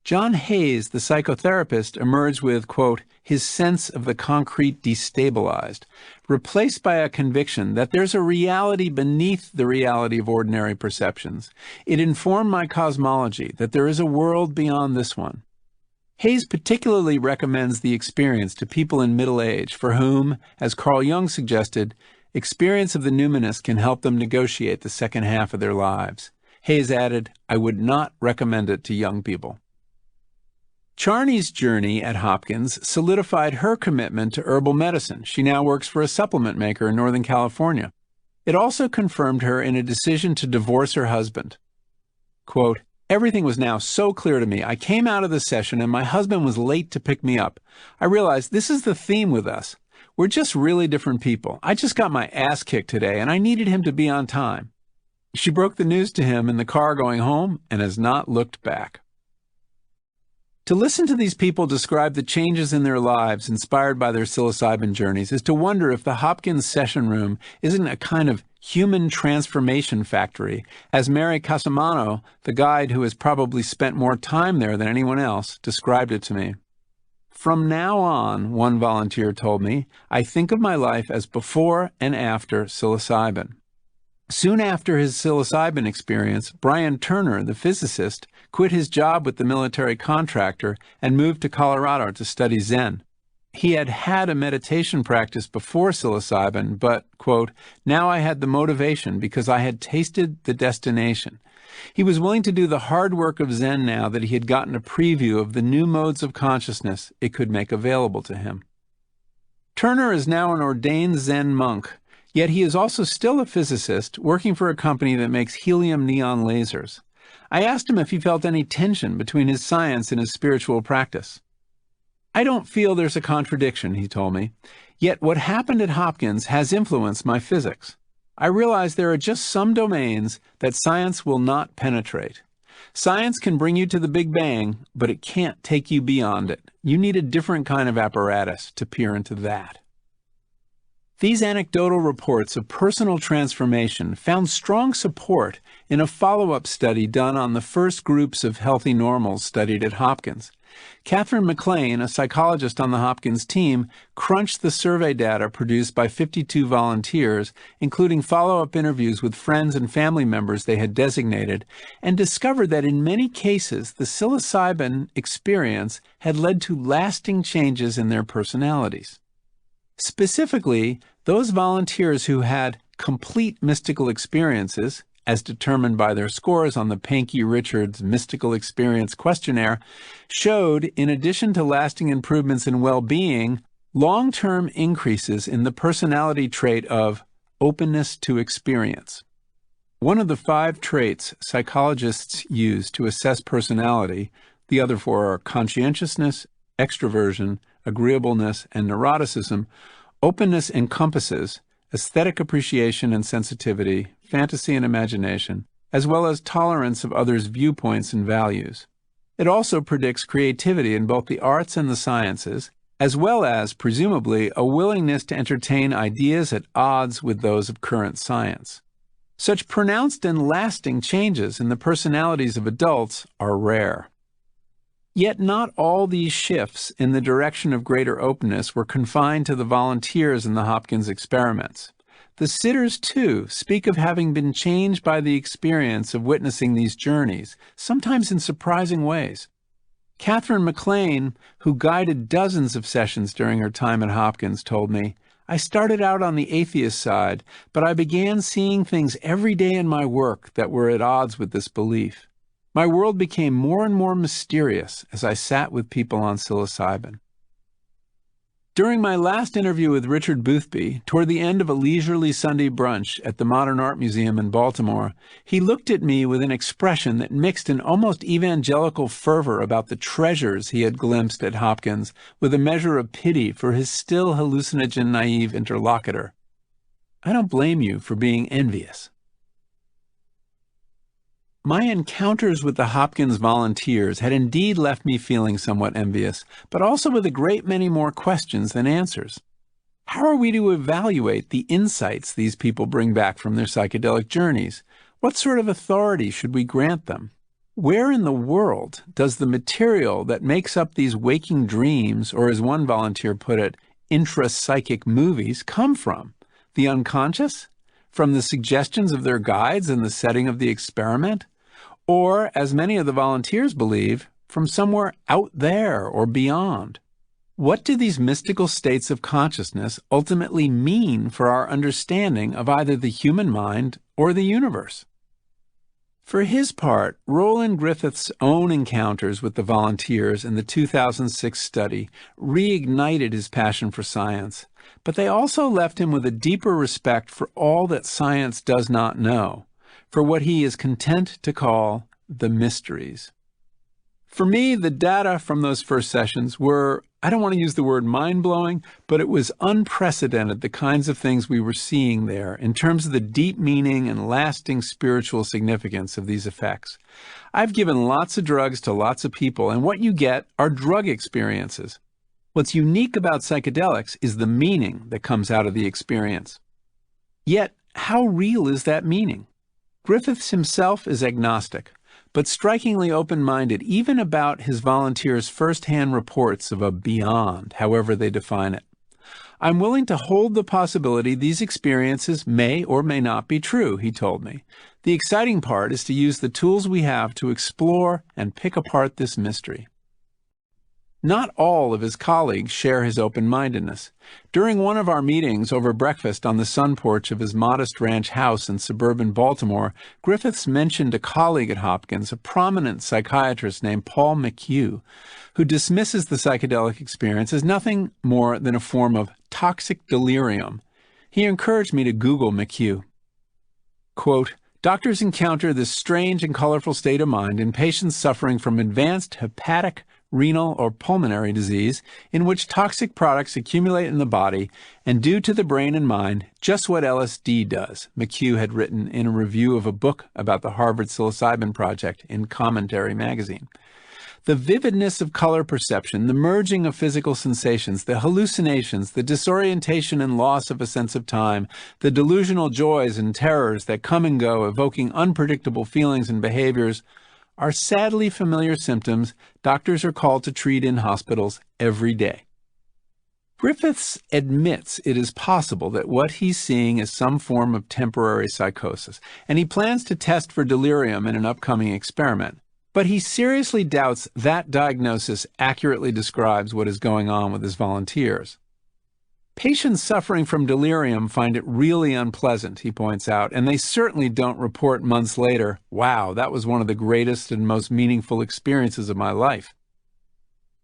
S1: John Hayes, the psychotherapist, emerged with, quote, his sense of the concrete destabilized, replaced by a conviction that there's a reality beneath the reality of ordinary perceptions. It informed my cosmology that there is a world beyond this one. Hayes particularly recommends the experience to people in middle age for whom, as Carl Jung suggested, experience of the numinous can help them negotiate the second half of their lives. Hayes added, I would not recommend it to young people. Charney's journey at Hopkins solidified her commitment to herbal medicine. She now works for a supplement maker in Northern California. It also confirmed her in a decision to divorce her husband. Quote, everything was now so clear to me. I came out of the session and my husband was late to pick me up. I realized this is the theme with us. We're just really different people. I just got my ass kicked today and I needed him to be on time. She broke the news to him in the car going home and has not looked back. To listen to these people describe the changes in their lives inspired by their psilocybin journeys is to wonder if the Hopkins session room isn't a kind of human transformation factory, as Mary Casamano, the guide who has probably spent more time there than anyone else, described it to me. From now on, one volunteer told me, I think of my life as before and after psilocybin. Soon after his psilocybin experience, Brian Turner, the physicist, quit his job with the military contractor, and moved to Colorado to study Zen. He had had a meditation practice before psilocybin, but, quote, now I had the motivation because I had tasted the destination. He was willing to do the hard work of Zen now that he had gotten a preview of the new modes of consciousness it could make available to him. Turner is now an ordained Zen monk, yet he is also still a physicist working for a company that makes helium neon lasers. I asked him if he felt any tension between his science and his spiritual practice. I don't feel there's a contradiction, he told me, yet what happened at Hopkins has influenced my physics. I realize there are just some domains that science will not penetrate. Science can bring you to the Big Bang, but it can't take you beyond it. You need a different kind of apparatus to peer into that. These anecdotal reports of personal transformation found strong support in a follow-up study done on the first groups of healthy normals studied at Hopkins. Catherine McLean, a psychologist on the Hopkins team, crunched the survey data produced by 52 volunteers, including follow-up interviews with friends and family members they had designated, and discovered that in many cases the psilocybin experience had led to lasting changes in their personalities. Specifically, those volunteers who had complete mystical experiences, as determined by their scores on the Pankey-Richards Mystical Experience Questionnaire, showed, in addition to lasting improvements in well-being, long-term increases in the personality trait of openness to experience. One of the 5 traits psychologists use to assess personality, the other 4 are conscientiousness, extroversion, agreeableness, and neuroticism. Openness encompasses aesthetic appreciation and sensitivity, fantasy and imagination, as well as tolerance of others' viewpoints and values. It also predicts creativity in both the arts and the sciences, as well as, presumably, a willingness to entertain ideas at odds with those of current science. Such pronounced and lasting changes in the personalities of adults are rare. Yet not all these shifts in the direction of greater openness were confined to the volunteers in the Hopkins experiments. The sitters, too, speak of having been changed by the experience of witnessing these journeys, sometimes in surprising ways. Catherine McLean, who guided dozens of sessions during her time at Hopkins, told me, I started out on the atheist side, but I began seeing things every day in my work that were at odds with this belief. My world became more and more mysterious as I sat with people on psilocybin. During my last interview with Richard Boothby, toward the end of a leisurely Sunday brunch at the Modern Art Museum in Baltimore, he looked at me with an expression that mixed an almost evangelical fervor about the treasures he had glimpsed at Hopkins with a measure of pity for his still hallucinogen-naive interlocutor. I don't blame you for being envious. My encounters with the Hopkins volunteers had indeed left me feeling somewhat envious, but also with a great many more questions than answers. How are we to evaluate the insights these people bring back from their psychedelic journeys? What sort of authority should we grant them? Where in the world does the material that makes up these waking dreams, or as one volunteer put it, intra-psychic movies, come from? The unconscious? From the suggestions of their guides and the setting of the experiment? Or, as many of the volunteers believe, from somewhere out there or beyond? What do these mystical states of consciousness ultimately mean for our understanding of either the human mind or the universe? For his part, Roland Griffith's own encounters with the volunteers in the 2006 study reignited his passion for science, but they also left him with a deeper respect for all that science does not know, for what he is content to call the mysteries. For me, the data from those first sessions were, I don't want to use the word mind-blowing, but it was unprecedented, the kinds of things we were seeing there in terms of the deep meaning and lasting spiritual significance of these effects. I've given lots of drugs to lots of people, and what you get are drug experiences. What's unique about psychedelics is the meaning that comes out of the experience. Yet, how real is that meaning? Griffiths himself is agnostic, but strikingly open-minded even about his volunteers' first-hand reports of a beyond, however they define it. I'm willing to hold the possibility these experiences may or may not be true, he told me. The exciting part is to use the tools we have to explore and pick apart this mystery. Not all of his colleagues share his open-mindedness. During one of our meetings over breakfast on the sun porch of his modest ranch house in suburban Baltimore, Griffiths mentioned a colleague at Hopkins, a prominent psychiatrist named Paul McHugh, who dismisses the psychedelic experience as nothing more than a form of toxic delirium. He encouraged me to Google McHugh. Quote, doctors encounter this strange and colorful state of mind in patients suffering from advanced hepatic, renal, or pulmonary disease in which toxic products accumulate in the body and do to the brain and mind just what LSD does, McHugh had written in a review of a book about the Harvard Psilocybin Project in Commentary magazine. The vividness of color perception, the merging of physical sensations, the hallucinations, the disorientation and loss of a sense of time, the delusional joys and terrors that come and go, evoking unpredictable feelings and behaviors, are sadly familiar symptoms doctors are called to treat in hospitals every day. Griffiths admits it is possible that what he's seeing is some form of temporary psychosis, and he plans to test for delirium in an upcoming experiment. But he seriously doubts that diagnosis accurately describes what is going on with his volunteers. Patients suffering from delirium find it really unpleasant, he points out, and they certainly don't report months later, wow, that was one of the greatest and most meaningful experiences of my life.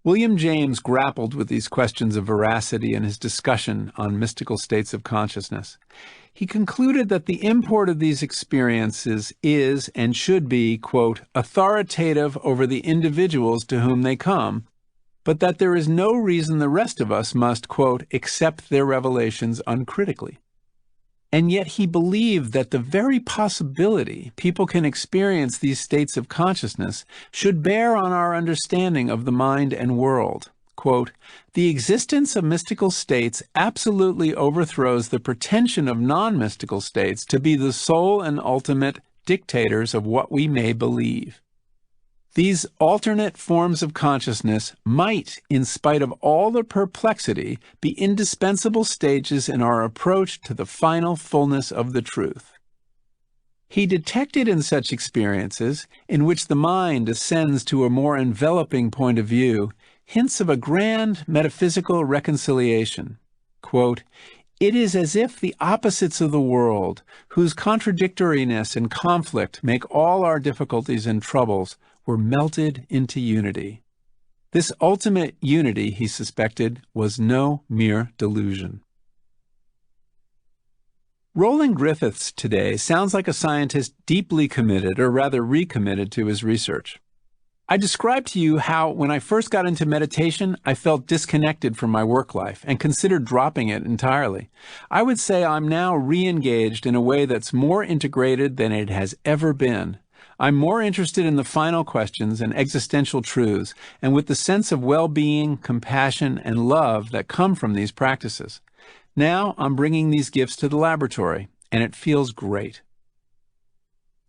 S1: William James grappled with these questions of veracity in his discussion on mystical states of consciousness. He concluded that the import of these experiences is and should be, quote, authoritative over the individuals to whom they come, but that there is no reason the rest of us must, quote, accept their revelations uncritically. And yet he believed that the very possibility people can experience these states of consciousness should bear on our understanding of the mind and world. Quote, the existence of mystical states absolutely overthrows the pretension of non-mystical states to be the sole and ultimate dictators of what we may believe. These alternate forms of consciousness might, in spite of all the perplexity, be indispensable stages in our approach to the final fullness of the truth. He detected in such experiences, in which the mind ascends to a more enveloping point of view, hints of a grand metaphysical reconciliation. Quote, it is as if the opposites of the world, whose contradictoriness and conflict make all our difficulties and troubles, were melted into unity. This ultimate unity, he suspected, was no mere delusion. Roland Griffiths today sounds like a scientist deeply committed, or rather recommitted, to his research. I described to you how, when I first got into meditation, I felt disconnected from my work life and considered dropping it entirely. I would say I'm now re-engaged in a way that's more integrated than it has ever been. I'm more interested in the final questions and existential truths, and with the sense of well-being, compassion, and love that come from these practices. Now I'm bringing these gifts to the laboratory, and it feels great.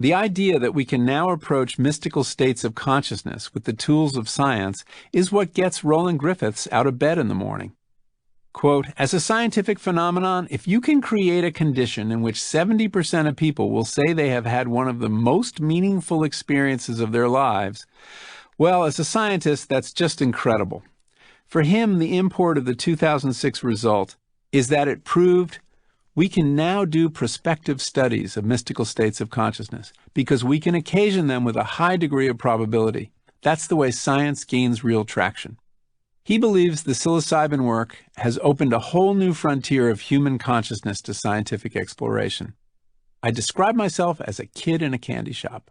S1: The idea that we can now approach mystical states of consciousness with the tools of science is what gets Roland Griffiths out of bed in the morning. Quote, as a scientific phenomenon, if you can create a condition in which 70% of people will say they have had one of the most meaningful experiences of their lives, well, as a scientist, that's just incredible. For him, the import of the 2006 result is that it proved we can now do prospective studies of mystical states of consciousness because we can occasion them with a high degree of probability. That's the way science gains real traction. He believes the psilocybin work has opened a whole new frontier of human consciousness to scientific exploration. I describe myself as a kid in a candy shop.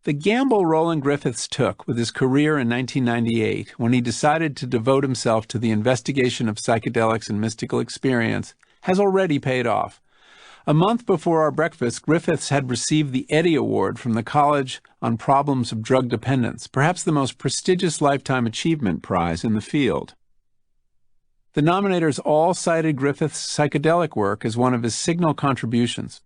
S1: The gamble Roland Griffiths took with his career in 1998, when he decided to devote himself to the investigation of psychedelics and mystical experience, has already paid off. A month before our breakfast, Griffiths had received the Eddy Award from the College on Problems of Drug Dependence, perhaps the most prestigious lifetime achievement prize in the field. The nominators all cited Griffiths' psychedelic work as one of his signal contributions.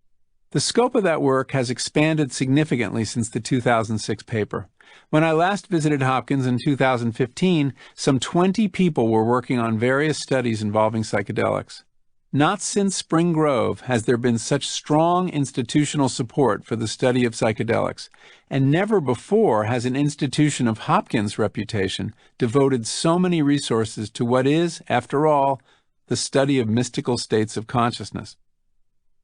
S1: The scope of that work has expanded significantly since the 2006 paper. When I last visited Hopkins in 2015, some 20 people were working on various studies involving psychedelics. Not since Spring Grove has there been such strong institutional support for the study of psychedelics, and never before has an institution of Hopkins' reputation devoted so many resources to what is, after all, the study of mystical states of consciousness.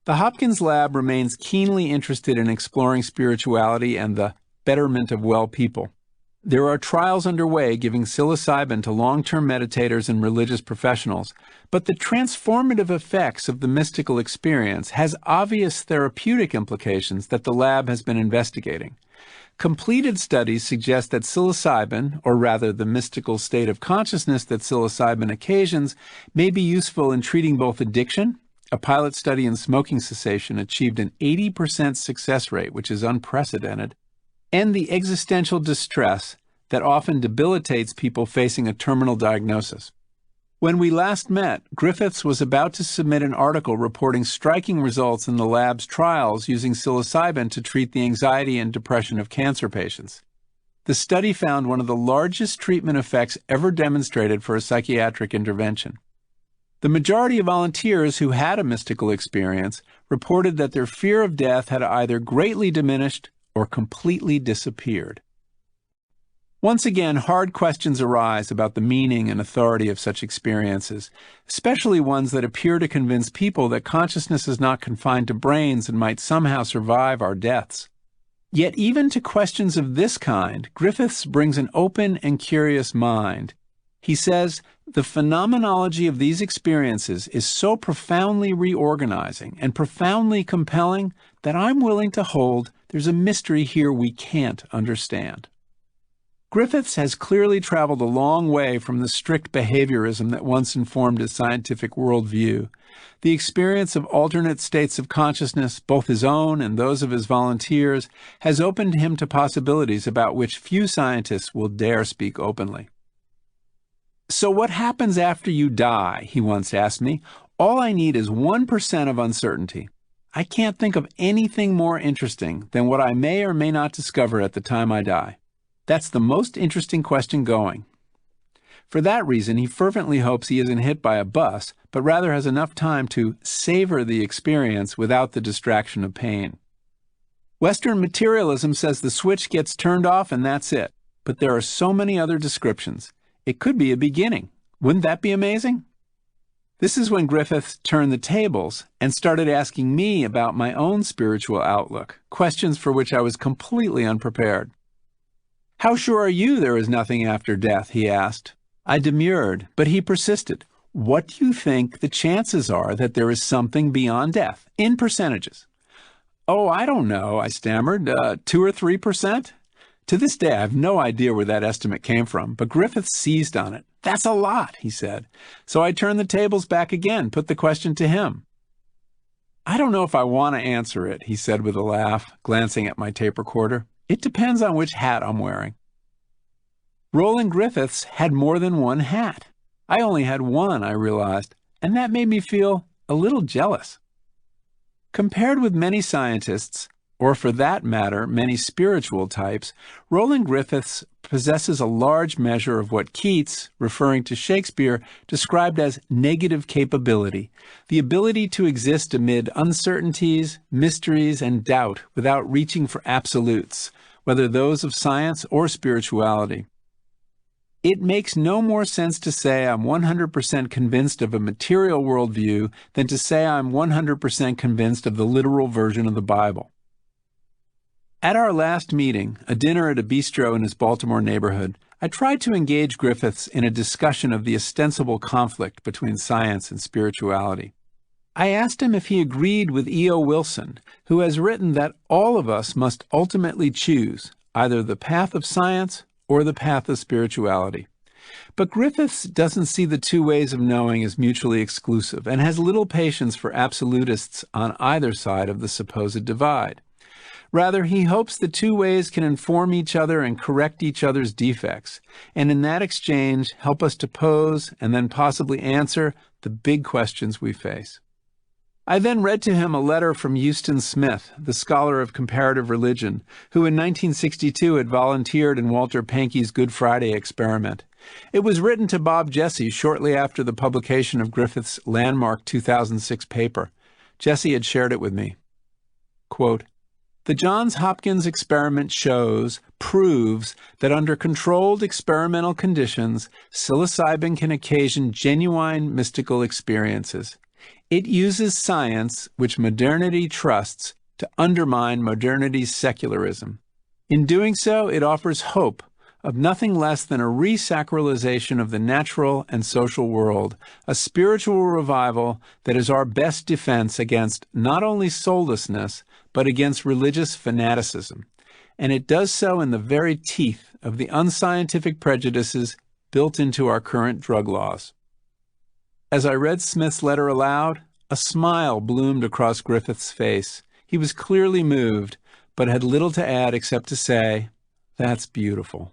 S1: The Hopkins lab remains keenly interested in exploring spirituality and the betterment of well people. There are trials underway giving psilocybin to long-term meditators and religious professionals, but the transformative effects of the mystical experience has obvious therapeutic implications that the lab has been investigating. Completed studies suggest that psilocybin, or rather the mystical state of consciousness that psilocybin occasions, may be useful in treating both addiction. A pilot study in smoking cessation achieved an 80% success rate, which is unprecedented, and the existential distress that often debilitates people facing a terminal diagnosis. When we last met, Griffiths was about to submit an article reporting striking results in the lab's trials using psilocybin to treat the anxiety and depression of cancer patients. The study found one of the largest treatment effects ever demonstrated for a psychiatric intervention. The majority of volunteers who had a mystical experience reported that their fear of death had either greatly diminished or completely disappeared. Once again, hard questions arise about the meaning and authority of such experiences, especially ones that appear to convince people that consciousness is not confined to brains and might somehow survive our deaths. Yet even to questions of this kind, Griffiths brings an open and curious mind. He says, the phenomenology of these experiences is so profoundly reorganizing and profoundly compelling that I'm willing to hold there's a mystery here we can't understand. Griffiths has clearly traveled a long way from the strict behaviorism that once informed his scientific worldview. The experience of alternate states of consciousness, both his own and those of his volunteers, has opened him to possibilities about which few scientists will dare speak openly. So what happens after you die, he once asked me. All I need is 1% of uncertainty. I can't think of anything more interesting than what I may or may not discover at the time I die. That's the most interesting question going. For that reason, he fervently hopes he isn't hit by a bus, but rather has enough time to savor the experience without the distraction of pain. Western materialism says the switch gets turned off and that's it, but there are so many other descriptions. It could be a beginning. Wouldn't that be amazing? This is when Griffiths turned the tables and started asking me about my own spiritual outlook, questions for which I was completely unprepared. How sure are you there is nothing after death? He asked. I demurred, but he persisted. What do you think the chances are that there is something beyond death, in percentages? Oh, I don't know, I stammered. 2 or 3%? To this day, I have no idea where that estimate came from, but Griffiths seized on it. That's a lot, he said. So I turned the tables back again, put the question to him. I don't know if I want to answer it, he said with a laugh, glancing at my tape recorder. It depends on which hat I'm wearing. Roland Griffiths had more than one hat. I only had one, I realized, and that made me feel a little jealous. Compared with many scientists, or for that matter, many spiritual types, Roland Griffiths possesses a large measure of what Keats, referring to Shakespeare, described as negative capability, the ability to exist amid uncertainties, mysteries, and doubt without reaching for absolutes, whether those of science or spirituality. It makes no more sense to say I'm 100% convinced of a material worldview than to say I'm 100% convinced of the literal version of the Bible. At our last meeting, a dinner at a bistro in his Baltimore neighborhood, I tried to engage Griffiths in a discussion of the ostensible conflict between science and spirituality. I asked him if he agreed with E.O. Wilson, who has written that all of us must ultimately choose either the path of science or the path of spirituality. But Griffiths doesn't see the two ways of knowing as mutually exclusive and has little patience for absolutists on either side of the supposed divide. Rather, he hopes the two ways can inform each other and correct each other's defects, and in that exchange help us to pose and then possibly answer the big questions we face. I then read to him a letter from Euston Smith, the scholar of comparative religion, who in 1962 had volunteered in Walter Pahnke's Good Friday experiment. It was written to Bob Jesse shortly after the publication of Griffith's landmark 2006 paper. Jesse had shared it with me. Quote, "The Johns Hopkins experiment proves that under controlled experimental conditions, psilocybin can occasion genuine mystical experiences. It uses science, which modernity trusts, to undermine modernity's secularism. In doing so, it offers hope of nothing less than a re-sacralization of the natural and social world, a spiritual revival that is our best defense against not only soullessness, but against religious fanaticism. And it does so in the very teeth of the unscientific prejudices built into our current drug laws." As I read Smith's letter aloud, a smile bloomed across Griffith's face. He was clearly moved, but had little to add except to say, "That's beautiful."